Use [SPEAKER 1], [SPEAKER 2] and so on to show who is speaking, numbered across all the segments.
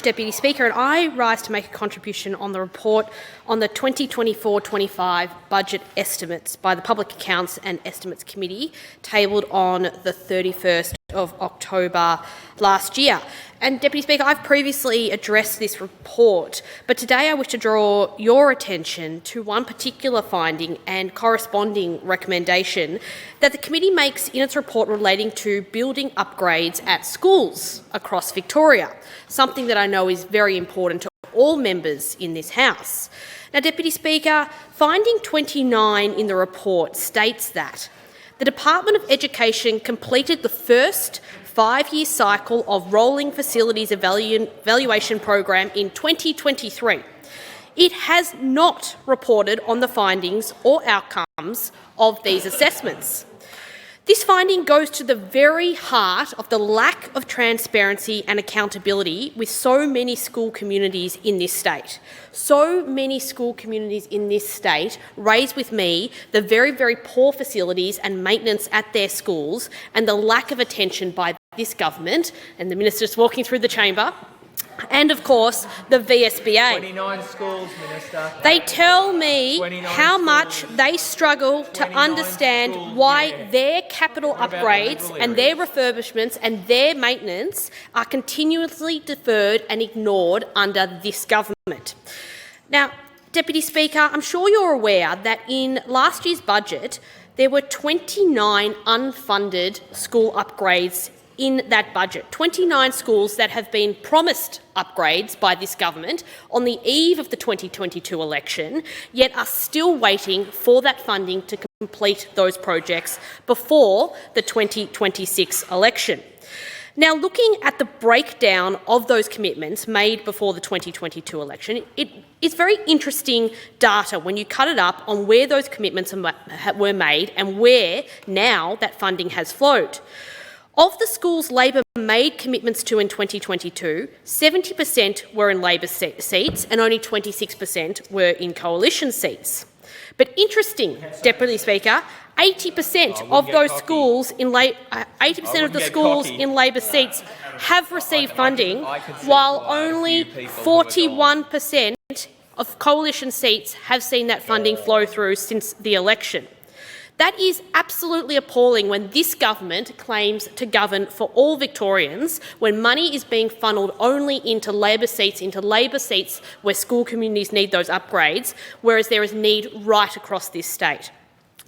[SPEAKER 1] Deputy Speaker, and I rise to make a contribution on the report on the 2024-25 budget estimates by the Public Accounts and Estimates Committee, tabled on the 31st of October last year. And Deputy Speaker, I've previously addressed this report, but today I wish to draw your attention to one particular finding and corresponding recommendation that the committee makes in its report relating to building upgrades at schools across Victoria, something that I know is very important to all members in this House. Now, Deputy Speaker, finding 29 in the report states that the Department of Education completed the first 5-year cycle of rolling facilities evaluation program in 2023. It has not reported on the findings or outcomes of these assessments. This finding goes to the very heart of the lack of transparency and accountability with so many school communities in this state. So many school communities in this state raise with me the very, very poor facilities and maintenance at their schools and the lack of attention by this government, and the Minister is walking through the chamber, and of course the VSBA.
[SPEAKER 2] 29 schools, Minister.
[SPEAKER 1] They tell me how much they struggle to understand why their capital upgrades and their refurbishments and their maintenance are continuously deferred and ignored under this government. Now, Deputy Speaker, I'm sure you're aware that in last year's budget there were 29 unfunded school upgrades in that budget, 29 schools that have been promised upgrades by this government on the eve of the 2022 election, yet are still waiting for that funding to complete those projects before the 2026 election. Now, looking at the breakdown of those commitments made before the 2022 election, it is very interesting data when you cut it up on where those commitments were made and where now that funding has flowed. Of the schools Labor made commitments to in 2022, 70% were in Labor seats and only 26% were in coalition seats. But interesting, Deputy Speaker, 80% of those schools in 80% of the schools in Labor seats have received funding, while only 41% of coalition seats have seen that funding flow through since the election. That is absolutely appalling when this government claims to govern for all Victorians, when money is being funneled only into Labor seats where school communities need those upgrades, whereas there is need right across this state.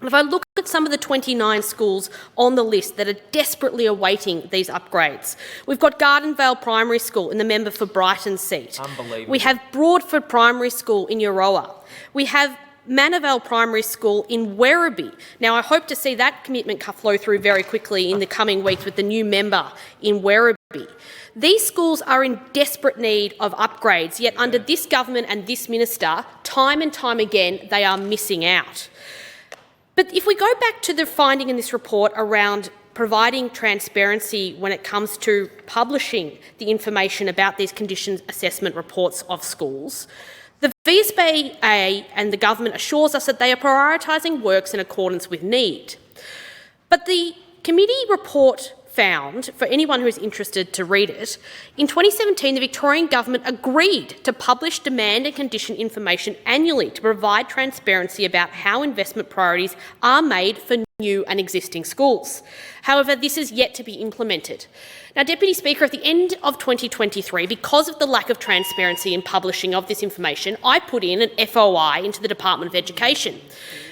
[SPEAKER 1] If I look at some of the 29 schools on the list that are desperately awaiting these upgrades, we've got Gardenvale Primary School in the member for Brighton seat.
[SPEAKER 2] Unbelievable.
[SPEAKER 1] We have Broadford Primary School in Euroa. We have Manavale Primary School in Werribee. Now, I hope to see that commitment flow through very quickly in the coming weeks with the new member in Werribee. These schools are in desperate need of upgrades, yet under this government and this minister, time and time again, they are missing out. But if we go back to the finding in this report around providing transparency when it comes to publishing the information about these conditions assessment reports of schools, the VSBA and the government assures us that they are prioritising works in accordance with need. But the committee report found, for anyone who is interested to read it, in 2017 the Victorian government agreed to publish demand and condition information annually to provide transparency about how investment priorities are made for new and existing schools. However, this is yet to be implemented. Now, Deputy Speaker, at the end of 2023, because of the lack of transparency in publishing of this information, I put in an FOI into the Department of Education.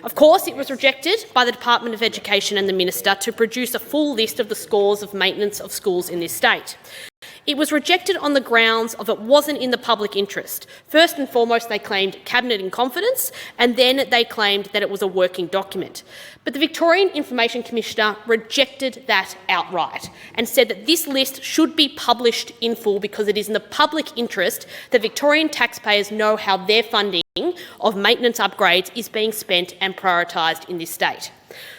[SPEAKER 1] Of course, it was rejected by the Department of Education and the Minister to produce a full list of the scores of maintenance of schools in this state. It was rejected on the grounds of it wasn't in the public interest. First and foremost, they claimed cabinet in confidence, and then they claimed that it was a working document. But the Victorian Information Commissioner rejected that outright and said that this list should be published in full because it is in the public interest that Victorian taxpayers know how their funding of maintenance upgrades is being spent and prioritised in this state.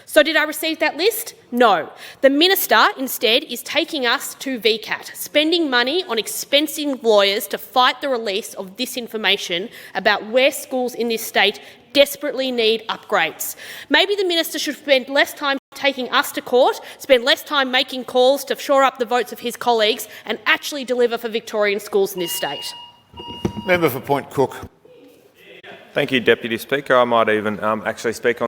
[SPEAKER 1] So did I receive that list? No. The minister instead is taking us to VCAT, spending money on expensive lawyers to fight the release of this information about where schools in this state desperately need upgrades. Maybe the minister should spend less time taking us to court, spend less time making calls to shore up the votes of his colleagues and actually deliver for Victorian schools in this state.
[SPEAKER 3] Member for Point Cook.
[SPEAKER 4] Thank you, Deputy Speaker. I might even actually speak on